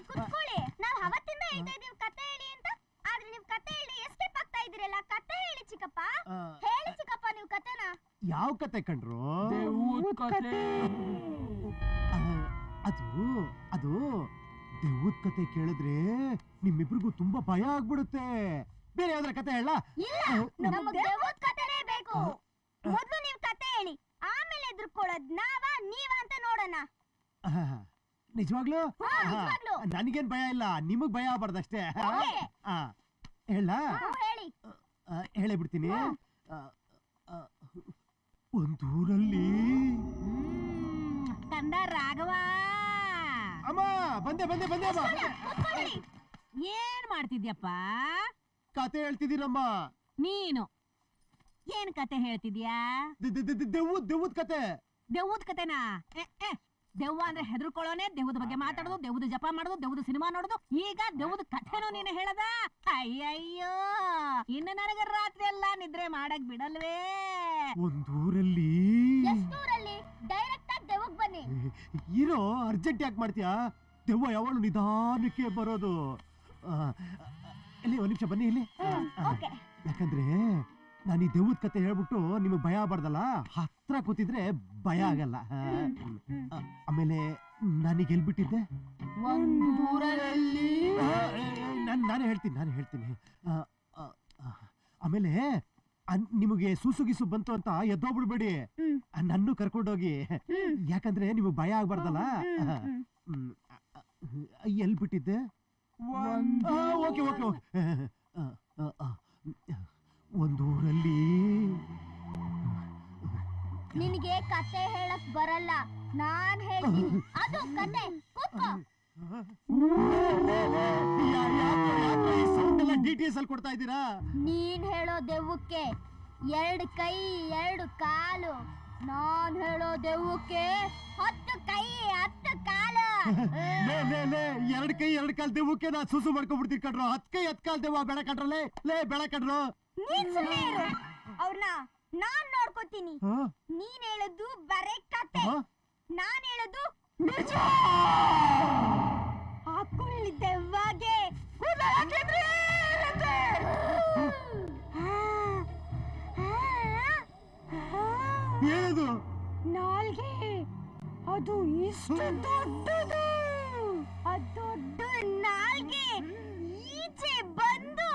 ಕುತ್ಕೊಳ್ಳಿ. ನಾವ್ ಅವತ್ತಿಂದ ಹೇಳ್ತಾ ಇದೀವಿ ಕತೆ ಹೇಳಿ ಅಂತ, ಆದ್ರೆ ನೀವು ಕತೆ ಹೇಳಿ ಎಸ್ಕೇಪ್ ಆಗ್ತಾ ಇದೀರಲ್ಲ. ಕತೆ ಹೇಳಿ ಚಿಕ್ಕಪ್ಪ, ಹೇಳಿ ಚಿಕ್ಕಪ್ಪ ನೀವು ಕತೆನ. ಯಾವ ಕತೆ ಕಂಡ್ರು? ಅದು ದೇವದ ಕತೆ ಕೇಳಿದ್ರೆ ನಿಮ್ಮಿಬ್ರಿಗೂ ತುಂಬಾ ಭಯ ಆಗ್ಬಿಡುತ್ತೆ. ಬೇರೆ ಯಾವ್ದಾರ ಕತೆ ಹೇಳ? ದೇವದ ಕತೆನೇ ಬೇಕು. ಮೊದ್ಲು ನೀವು ಕತೆ ಹೇಳಿ, ಆಮೇಲೆ ಎದುರ್ಕೊಳ್ಳೋದ್ ನೀವ ಅಂತ ನೋಡೋಣ. ನಿಜವಾಗ್ಲು? ನನಗೇನ್ ಭಯ ಇಲ್ಲ, ನಿಮಗ್ ಭಯ ಆಗ್ಬಾರ್ದಷ್ಟೇ. ಹೇಳಿ ಬಿಡ್ತೀನಿ. ಒಂದೂರಲ್ಲಿ ಕಂದ ರಾಘವ. ಅಮ್ಮ ಬಂದೆ ಬಂದೆ ಬಂದೆ ಏನ್ ಮಾಡ್ತಿದ್ಯಪ್ಪ? ಕತೆ ಹೇಳ್ತಿದ್ದೀನಮ್ಮ. ನೀನು ಏನ್ ಕತೆ ಹೇಳ್ತಿದ್ಯಾ? ದೆವ್ವದ ಕತೆ. ದೆವ್ವದ ಕತೆನಾ? ದೆವ್ವ ಅಂದ್ರೆ ಹೆದರ್ಕೊಳ್ಳೋನೆ, ದೆವ್ವದ ಬಗ್ಗೆ ಮಾತಾಡೋದು, ದೆವ್ವದ ಜಪ ಮಾಡೋದು, ದೆವ್ವದ ಸಿನಿಮಾ ನೋಡೋದು. ಈಗ ದೆವ್ವದ ಕಥೆನೂ ನೀನು ಹೇಳದ? ಅಯ್ಯಯ್ಯೋ, ಇನ್ನು ನನಗೆ ರಾತ್ರಿ ಎಲ್ಲ ನಿದ್ರೆ ಮಾಡಕ್ ಬಿಡಲ್ವೇ? ಒಂದೂರಲ್ಲಿ ಡೈರೆಕ್ಟ್ ಆಗಿ ದೆವ್ವಕ್ಕೆ ಬನ್ನಿ. ಇರೋ, ಅರ್ಜೆಂಟ್ ಯಾಕೆ ಮಾಡ್ತೀಯಾ? ದೆವ್ವ ಯಾವಾಗಲೂ ನಿಧಾನಕ್ಕೆ ಬರೋದು. ಇಲ್ಲಿ ಒಂದ್ ನಿಮಿಷ ಬನ್ನಿ ಇಲ್ಲಿ. ಯಾಕಂದ್ರೆ ನಾನು ಈ ದೆವ್ವದ ಕತೆ ಹೇಳ್ಬಿಟ್ಟು ನಿಮಗ್ ಭಯ ಆಗ್ಬಾರ್ದಲ್ಲ, ಹತ್ರ ಕೂತಿದ್ರೆ ಭಯ ಆಗಲ್ಲ. ಆಮೇಲೆ ನಾನೀಗ ಎಲ್ಬಿಟ್ಟಿದ್ದೆ? ನಾನು ಹೇಳ್ತೀನಿ. ಆಮೇಲೆ ನಿಮಗೆ ಸೂಸುಗಿಸು ಬಂತು ಅಂತ ಎದ್ದೋಗ್ಬಿಡ್ಬೇಡಿ, ನನ್ನೂ ಕರ್ಕೊಂಡೋಗಿ. ಯಾಕಂದ್ರೆ ನಿಮಗ್ ಭಯ ಆಗ್ಬಾರ್ದಲ್ಲ. ಎಲ್ಬಿಟ್ಟಿದ್ದೆ? Okay okay okay. ಒಂದೂರಲ್ಲಿ ನಿನಗೆ ಕತೆ ಹೇಳಕ್ ಬರಲ್ಲ, ನಾನ್ ಹೇಳ್ತೀನಿ. ಅದು ಕತೆ. ಡೀಟೇಲ್ಸ್ ಅಲ್ಲಿ ಕೊಡ್ತಾ ಇದ್ದೀರಾ? ನೀನ್ ಹೇಳೋ ದೆವ್ವಕ್ಕೆ 2 ಕೈ 2 ಕಾಲು, ನಾನ್ ಹೇಳೋ ದೆವ್ವಕ್ಕೆ 10 ಕೈ 10 ಕಾಲು. 2 ಕೈ 2 ಕಾಲು ದೆವ್ವಕ್ಕೆ ನಾ ಸುಸು ಮಾಡ್ಕೊಂಡ್ಬಿಡ್ತೀನಿ ಕಣ್ರು. 10 ಕೈ 10 ಕಾಲು ದೆವ್ವ ಬೇಡ ಕಣ್ರಲ್ಲೇ, ಬೇಡ ಕಣ್ರು. ನೀನ್ ಸುಮ್ಮನೆ ಇರು, ಅವ್ರನ್ನ ನಾನ್ ನೋಡ್ಕೋತೀನಿ. ನೀನ್ ಹೇಳೋದು ಬರೇ ಕತೆ, ನಾನ್ ಹೇಳೋದು ನಿಜ. ಹಾಕೊಳ್ಳಿ ದೆವ್ವಗೆ ಏನದು? ನಾಲ್ಗೆ. ಅದು ಇಷ್ಟು ದೊಡ್ಡದು. ಆ ದೊಡ್ಡ ನಾಲ್ಗೆ ಈಚೆ ಬಂದು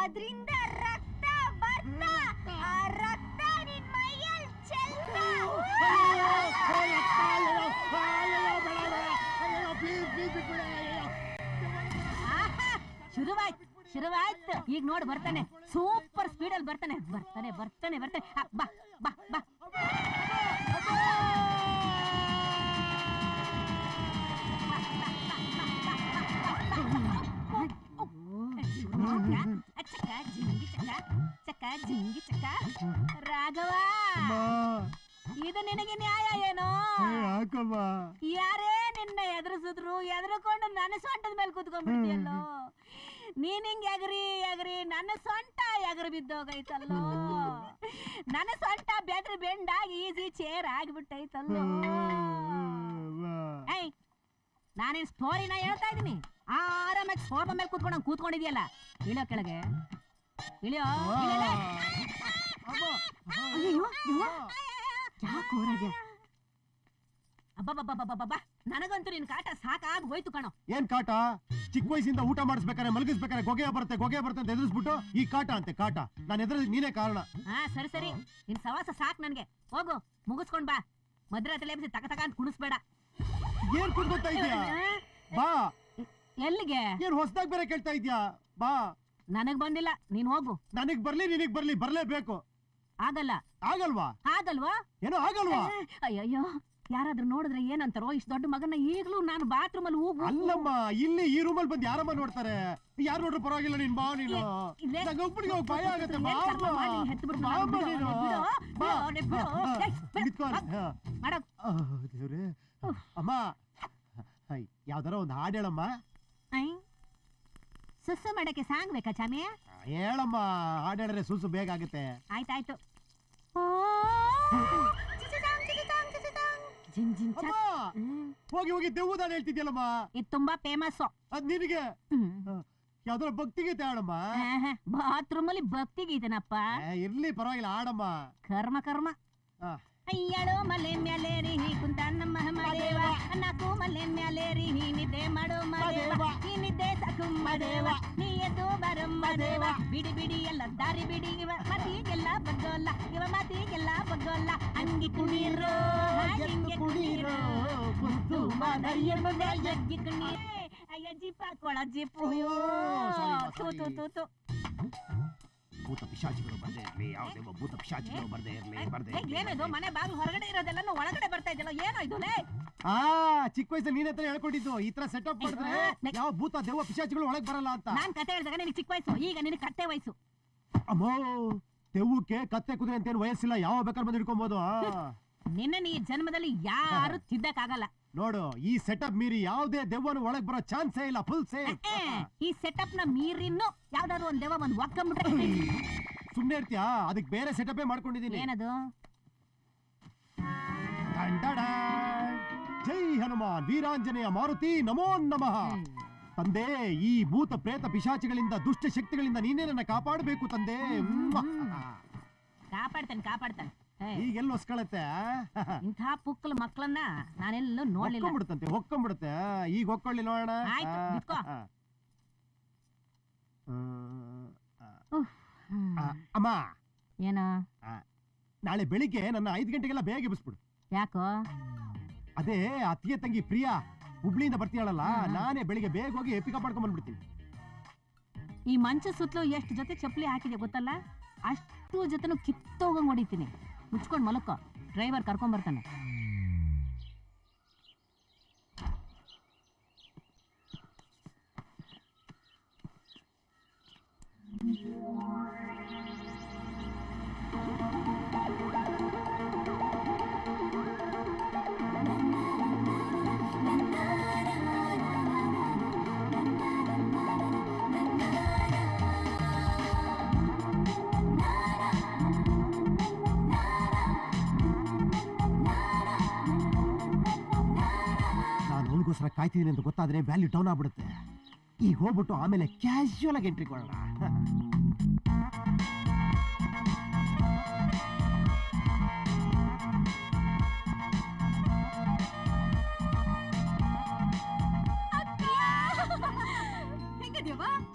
ಅದರಿಂದ ರಕ್ತ ಬರ್ತಾ, ಆ ರಕ್ತ ನಿನ್ ಮೈಯಲ್ಲಿ ಚೆಲ್ತಾ. ಶುರುವಾಯ್ತು. ಈಗ ನೋಡಿ ಬರ್ತಾನೆ, ಸೂಪರ್ ಸ್ಪೀಡಲ್ಲಿ ಬರ್ತಾನೆ. ಬಾ ಬಾ ಬಾ. ರಾಘವ, ಇದು ನಿನಗೆ ನ್ಯಾಯ ಏನೋ? ಯಾರೇ ನಿನ್ನ ಎದುರಿಸಿದ್ರು ಎದುರುಕೊಂಡು ನನ್ನ ಸೊಂಟದ ಮೇಲೆ ಕೂತ್ಕೊಂಡ್ಬಿಡ್ತೀಯಲ್ಲೋ. ನೀನ್ ಹಿಂಗ್ ಎಗರಿ ನನ್ನ ಸೊಂಟ ಎಗರು ಬಿದ್ದೋಗೈತಲ್ಲೋ. ನನ್ನ ಸೊಂಟ ಬೆದ್ರಿ ಬೆಂಡಾಗಿ ಈಸಿ ಚೇರ್ ಆಗಿಬಿಟ್ಟೈತಲ್ಲೋ. ನಾನೇನ್ ಸ್ಟೋರಿನ ಹೇಳ್ತಾ ಇದೀನಿ. ಆರಾಮಾಗಿ ಸೋಫಾ ಮೇಲೆ ಕೂತ್ಕೊಂಡಿದ್ಯಲ್ಲ. ಇಳಿಯೋ ಕೆಳಗೆ, ಇಳಿಯೋ. ನನಗಂತೂ ನಿನ್ ಕಾಟ ಸಾಕಾಗಿ ಹೋಯ್ತು ಕಣೋ. ಏನ್ ಕಾಟ? ಚಿಕ್ಕ ವಯಸ್ಸಿಂದ ಊಟ ಮಾಡಿಸ್ಬೇಕಾರೆ ಮಲಗಿಸ್ಬೇಕಾರೆ ಗೊಗೆ ಬರುತ್ತೆ ಅಂತ ಎದುರಿಸ್ಬಿಟ್ಟು ಈ ಕಾಟ ಅಂತೆ ಕಾಟ. ನಾನು ಎದುರಿಸಿ ನೀನೇ ಕಾರಣ. ಸರಿ ನಿನ್ ಸವಾಸ ಸಾಕ್ ನನ್ಗೆ. ಹೋಗು, ಮುಗಿಸ್ಕೊಂಡ್ ಬಾ. ಮಧ್ಯರಾತ್ರಿ ಲೇಬಿಸಿ ತಕ ಅಂತ ಕುಣಿಸ್ಬೇಡ. ಏನ್ ಕುಡ್ಕೊತಾ ಇದ್ಯಾ? ಬಾ. ಎಲ್ಲಿಗೆ? ಏನ್ ಹೊಸದಾಗಿ ಬೇರೆ ಕೇಳ್ತಾ ಇದ್ಯಾ? ಬಾ. ನನಗ್ ಬಂದಿಲ್ಲ, ನೀನ್ ಹೋಗು. ನನಗ್ ಬರ್ಲಿ, ನಿನಗ್ ಬರ್ಲಿ, ಬರ್ಲೇಬೇಕು. ಆಗಲ್ಲ. ಆಗಲ್ವಾ? ಏನೋ ಆಗಲ್ವಾ? ಅಯ್ಯಯ್ಯೋ, ಯಾರಾದ್ರೂ ನೋಡಿದ್ರೆ ಏನಂತಾರೋ? ಇಷ್ಟು ದೊಡ್ಡ ಮಗನ ಈಗ್ಲೂ ನಾನು ಬಾತ್ರೂಮ್ ಅಲ್ಲಿ ಹೋಗು. ಅಲ್ಲಮ್ಮ, ಇಲ್ಲಿ ಈ ರೂಮಲ್ಲಿ ಬಂದು ಯಾರಮ್ಮ ನೋಡ್ತಾರೆ? ಯಾರು ನೋಡ್ರು ಪರವಾಗಿಲ್ಲ, ನೀನ್ ಬಾ. ನೀನು ಒಬ್ಬನಿಗೆ ಭಯ ಆಗತ್ತೆ. ದೇವ್ರೆ. ಅಮ್ಮ, ಯಾವ್ದಾರ ಒಂದು ಹಾಡು ಹೇಳಮ್ಮ. ಸುಸ್ಸು ಮಾಡಕ್ಕೆ ಸಾಂಗ್ ಬೇಕಾ ಚಾಮಿ? ಹೇಳಮ್ಮ, ಹಾಡು ಹೇಳಿದ್ರೆ ಸುಸ್ಸು ಬೇಗ ಆಗುತ್ತೆ. ಆಯ್ತಾಯ್ತು. ಜಿಂಗ್ ಜಿಂಗ್ ಅಮ್ಮ, ಚಕ್. ಹೋಗಿ ಹೋಗಿ ದೆವ್ವದಾನ ಹೇಳ್ತಿದ್ಯಲ್ಲಮ್ಮ. ಇದು ತುಂಬಾ ಫೇಮಸ್. ಅದ್ ನಿನಗೆ ಯಾವ್ದಾರ ಭಕ್ತಿಗೀತೆ ಆಡಮ್ಮ. ಬಾತ್ರೂಮ್ ಅಲ್ಲಿ ಭಕ್ತಿ ಗೀತೆನಪ್ಪ. ಇರ್ಲಿ ಪರವಾಗಿಲ್ಲ ಆಡಮ್ಮ. ಕರ್ಮ ಕರ್ಮ. ಅಯ್ಯಳು ಮಲೆ ಮ್ಯಾಲೆ ರೀ ಕುಂತ ನಮ್ಮ ಮಹದೇವ, ನಾಕು ಮಲೆ ಮ್ಯಾಲೆ ರೀ ನಿದ್ದೆ ಮಾಡೋ ಮದೇವ, ಈ ನಿದ್ದೆ ಸಾಕು ಮದೇವ, ನೀ ಎದ್ದು ಬರಮ್ಮ ದೇವ, ಬಿಡಿ ಬಿಡಿ ಎಲ್ಲ ದಾರಿ ಬಿಡಿ, ಇವ ಮತಿಗೆಲ್ಲ ಬಗ್ಗೋಲ್ಲ, ಇವ ಮತಿಗೆಲ್ಲ ಬಗ್ಗೋಲ್ಲ, ಅಂಗಿ ಕುಣೀರೋ ಹಿಂಗೆ ಕುಣೀರೋ, ಗುದ್ದು ಮಾದಯ್ಯ ಮಗ ಎಗ್ಗಿ ಕುಣೀರೇ, ಅಯ್ಯ ಜಿಪ್ಪ ಕೊಳ ಜಿಪ್ಪು, ತೂ ತೂ ತೂ ತೂ. ಭೂತ ಪಿಶಾಚಿಗಳು ಬರ್ದೇ ಇರ್ಲಿ, ಯಾವ್ದೇ ಭೂತ ಪಿಶಾಚಿಗಳು ಬರ್ದೇ ಇರ್ಲಿ. ಏನಿದು ಮನೆ ಬಾಗಿಲು ಹೊರಗಡೆ ಇರೋದೆಲ್ಲ ಒಳಗಡೆ ಬರ್ತಾ ಇದೆಯಲ್ಲ, ಏನೋ ಇದು? ಚಿಕ್ಕ ವಯಸ್ಸಲ್ಲಿ ನೀನ್ ಹತ್ರ ಹೇಳ್ಕೊಂಡಿದ್ದು ಈ ತರ ಸೆಟಪ್ ಮಾಡಿದ್ರೆ ಯಾವ ಭೂತ ದೆವ್ವ ಪಿಶಾಚಿಗಳು ಒಳಗ್ ಬರಲ್ಲ ಅಂತ. ನಾನ್ ಕತೆ ಹೇಳಿದಾಗ ನಿನಗೆ ಚಿಕ್ಕ ವಯಸ್ಸು, ಈಗ ನಿನಗೆ ಕತ್ತೆ ವಯಸ್ಸು. ಅಮ್ಮೋ, ದೆವ್ವಕ್ಕೆ ಕತ್ತೆ ಕುದುರೆ ಅಂತ ಏನು ವಯಸ್ಸಿಲ್ಲ, ಯಾವ ಬೇಕಾದ್ರೆ ಬಂದು ಹಿಡ್ಕೊಬಹುದು. ನಿನ್ನ ಈ ಜನ್ಮದಲ್ಲಿ ಯಾರು ತಿದ್ದಕ್ಕಾಗಲ್ಲ ನೋಡು. ಈ ಸೆಟಪ್ ಮೀರಿ ಯಾವ್ದೇ ದೆವ್ವನು ಒಳಗ್ ಬರೋ ಚಾನ್ಸೇ ಇಲ್ಲ, ಫುಲ್ ಸೇಫ್. ಈ ಸೆಟಪ್ ನ ಮೀರಿನ್ನು ಯಾವ್ದಾದ್ರು ಒಂದ್ ದೆವ್ವ ಬಂದು ಒಕ್ಕಂಬಿಟ್ರೆ ಸುಮ್ನೆ ಇರ್ತೀಯಾ? ಅದಕ್ಕೆ ಬೇರೆ ಸೆಟಪ್ ಮಾಡ್ಕೊಂಡಿದೀನಿ. ಏನದು? ಜೈ ಹನುಮಾನ್ ವೀರಾಂಜನೇಯ ಮಾರುತಿ ನಮೋ ನಮಃ. ತಂದೆ, ಈ ಭೂತ ಪ್ರೇತ ಪಿಶಾಚಿಗಳಿಂದ ದುಷ್ಟ ಶಕ್ತಿಗಳಿಂದ ನೀನೇ ನನ್ನ ಕಾಪಾಡಬೇಕು ತಂದೆ. ಕಾಪಾಡ್ತೇನೆ ಕಾಪಾಡ್ತೇನೆ. ಈಗೆಲ್ಲ ಹೊಸ್ಕೊಳತ್ತೆ. ಇಂಥ ಪುಕ್ಕಲ ಮಕ್ಕಳನ್ನ ನಾನೆಲ್ಲೂ ನೋಡ್ಲಿಲ್ಲ. ಹೊಕ್ಕೊಂಡ್ಬಿಡುತ್ತೆ. ಈಗ ಹೊಕ್ಕೊಳ್ಳಿ ನೋಡೋಣ. ಆಯ್ತು, ಬಿಟ್ಕೋ. ಅಮ್ಮ, ಏನೋ ನಾಳೆ ಬೆಳಿಗ್ಗೆ ನನ್ನ 5 ಗಂಟೆಗೆಲ್ಲ ಬೇಗ ಎಬ್ಬಿಸ್ಬಿಡು. ಯಾಕೋ? ಅದೇ ಅತ್ತಿಗೆ ತಂಗಿ ಪ್ರಿಯಾ ಹುಬ್ಳಿಯಿಂದ ಬರ್ತೀಯಲ್ಲ, ನಾನೇ ಬೆಳಿಗ್ಗೆ ಬೇಗ ಹೋಗಿ ಪಿಕಪ್ ಮಾಡ್ಕೊಂಡ್ ಬಂದ್ಬಿಡ್ತೀನಿ. ಈ ಮಂಚ ಸುತ್ತಲೂ ಎಷ್ಟು ಜೊತೆ ಚಪ್ಪಲಿ ಹಾಕಿದೆ ಗೊತ್ತಲ್ಲ? ಅಷ್ಟು ಜೊತೆನು ಕಿತ್ತೋಗಂಗ್ ಹೊಡಿತೀನಿ. ಮುಚ್ಕೊಂಡ್ ಮಲಕ್ಕೋ, ಡ್ರೈವರ್ ಕರ್ಕೊಂಡ್ ಬರ್ತಾನೆ. ಅವನಿಗೋಸ್ಕರ ಕಾಯ್ತಿದ್ದೀನಿ ಅಂತ ಗೊತ್ತಾದ್ರೆ ವ್ಯಾಲ್ಯೂ ಡೌನ್ ಆಗ್ಬಿಡುತ್ತೆ. ಈಗ ಹೋಗ್ಬಿಟ್ಟು ಆಮೇಲೆ ಕ್ಯಾಶುಯಲ್ ಆಗಿ ಎಂಟ್ರಿ ಕೊಡೋಣ.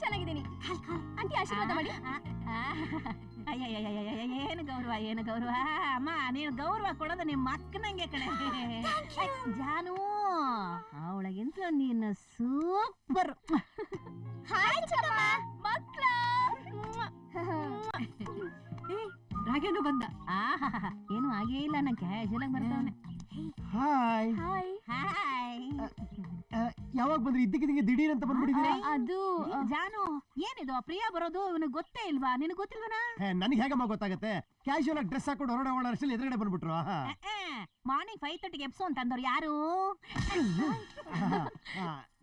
ಚೆನ್ನಾಗಿದ್ದೀನಿ ಆಂಟಿ, ಆಶೀರ್ವಾದ ಮಾಡಿ. ಏನು ಗೌರವ, ಏನು ಗೌರವ ಅಮ್ಮ. ನೀನು ಗೌರವ ಕೊಡೋದು ನಿಮ್ಮ ಅಕ್ಕನಂಗೆ ಕಡೆ. ಜಾನು, ಅವಳಗಿಂತ ನೀನು ಸೂಪರ್. ರಾಗೇನು ಬಂದ? ಏನು ಆಗೇ ಇಲ್ಲ, ನಾ ಕ್ಯಾಶುಯಲ್ ಆಗಿ ಬರ್ತಾವನೆ. Hi hi. ಯಾವಾಗ ಬಂದ್ರಿ? ಇದ್ದಕ್ಕಿದ್ದಂಗೆ ದಿಢೀರ್ ಅಂತ ಬಂದ್ಬಿಟ್ಟಿದ್ದೀರಾ? ಅದು ಜಾನು, ಏನಿದು ಪ್ರಿಯಾ ಬರೋದು ಇವನಿಗೆ ಗೊತ್ತೇ ಇಲ್ವಾ? ನಿನಗೆ ಗೊತ್ತಿಲ್ವನಾ? ನನಗೆ ಹೇಗಮ್ಮ ಗೊತ್ತಾಗತ್ತೆ? ಕ್ಯಾಶುಯಲ್ ಆಗಿ ಡ್ರೆಸ್ ಹಾಕೊಂಡು ಹೊರಗಡೆ ಹೋಗೋಣ ಅಷ್ಟರಲ್ಲಿ ಎದುರುಗಡೆ ಬಂದ್ಬಿಟ್ರು. ಮಾರ್ನಿಂಗ್ 5:30ಗೆ ಎಪ್ಸು ಅಂತ ಅಂದವ್ರು ಯಾರು?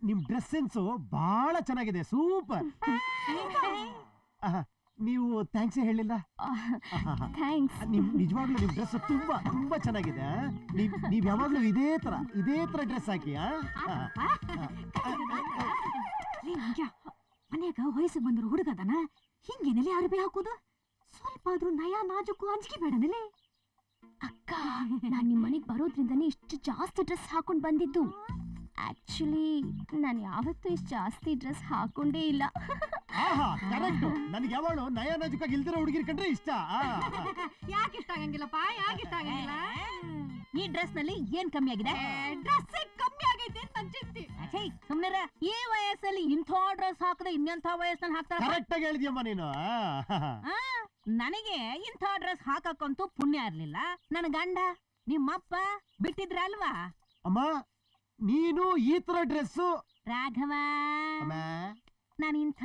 ನಿಮ್ ಡ್ರೆಸ್ ಸೆನ್ಸು ಬಹಳ ಚೆನ್ನಾಗಿದೆ, ಸೂಪರ್. ನೀವು ಥ್ಯಾಂಕ್ಸ್ ಹೇಳಿಲ್ಲ. ಥ್ಯಾಂಕ್ಸ್. ನಿಜವಾಗ್ಲೂ ನಿಮ್ ಡ್ರೆಸ್ ತುಂಬಾ ತುಂಬಾ ಚೆನ್ನಾಗಿದೆ. ನೀವ್ ಯಾವಾಗ್ಲೂ ಇದೇ ತರ ಡ್ರೆಸ್ ಹಾಕಿ. ಮನ್ಯಾಗ ವಯಸ್ಸಿಗೆ ಬಂದ್ರು ಹುಡುಗದನ ಹಿಂಗೇನೆಲೆ ಅರ್ಬಿ ಹಾಕೋದು? ಸ್ವಲ್ಪ ಆದ್ರೂ ನಯ ನಾಜುಕು ಅಂಜಿಕೆ ಬೇಡನಲೆ? ಅಕ್ಕ, ನಾನ್ ನಿಮ್ ಮನೆಗ್ ಬರೋದ್ರಿಂದನೇ ಇಷ್ಟು ಜಾಸ್ತಿ ಡ್ರೆಸ್ ಹಾಕೊಂಡ್ ಬಂದಿದ್ದು. ಆಕ್ಚುಲಿ ನಾನು ಯಾವತ್ತೂ ಇಷ್ಟು ಜಾಸ್ತಿ ಡ್ರೆಸ್ ಹಾಕೊಂಡೇ ಇಲ್ಲ. ನನಗೆ ಯಾವಾಳು ನಯ ನಾಜುಕಾಗಿ ಇಲ್ದಿರೋ ಹುಡುಗಿರ್ ಕಂಡ್ರೆ ಇಷ್ಟ. ಯಾಕೆ ಇಷ್ಟ ಆಗಂಗಿಲ್ಲಪ್ಪ? ಯಾಕೆ ಇಷ್ಟ ಆಗಂಗಿಲ್ಲ? ಈ ಡ್ರೆಸ್ ನಲ್ಲಿ ಏನ್ ಕಮ್ಮಿ ಆಗಿದೆ? ಡ್ರೆಸ್ ಕಮ್ಮಿ ಆಗೈತೆ ಅಂತ ಅನ್ಸುತ್ತೆ. ಸುಮ್ನಿರ, ಈ ವಯಸ್ಸಲ್ಲಿ ಇಂಥ ಡ್ರೆಸ್ ಹಾಕದೆ ಇನ್ನೆಂಥ ವಯಸ್ಸಲ್ಲಿ ಹಾಕ್ತಾರ? ಕರೆಕ್ಟ್ ಆಗಿ ಹೇಳಿದ್ಯಮ್ಮ ನೀನು. ನನಗೆ ಇಂಥ ಡ್ರೆಸ್ ಹಾಕಕ್ಕಂತೂ ಪುಣ್ಯ ಇರ್ಲಿಲ್ಲ. ನನ್ನ ಗಂಡ ನಿಮ್ಮಪ್ಪ ಬಿಟ್ಟಿದ್ರ ಅಲ್ವಾ? ಅಮ್ಮ, ನೀನು ಈ ತರ ಡ್ರೆಸ್ಸು. ರಾಘವ, ನಾನು ಇಂಥ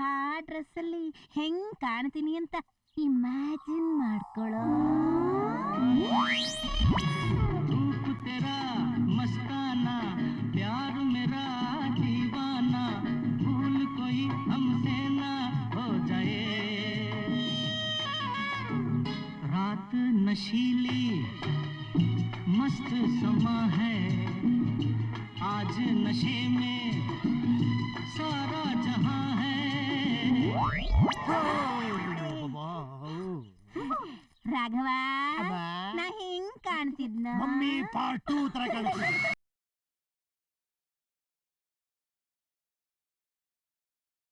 ಡ್ರೆಸ್ ಅಲ್ಲಿ ಹೆಂಗ್ ಕಾಣ್ತೀನಿ ಅಂತ ಇಮ್ಯಾಜಿನ್ ಮಾಡ್ಕೊಳ್ಳೋ. मस्ताना प्यार मेरा दीवाना भूल कोई हमसे ना हो जाए रात नशीली मस्त समा है ರಾಘವ ನಾ ಹಿಂಗ್ ಕಾಣ್ತಿದ್ನ ಮಮ್ಮಿ ಪಾರ್ಟ್ 2 ತರ ಕಾಣಿಸ್ತಿದೆ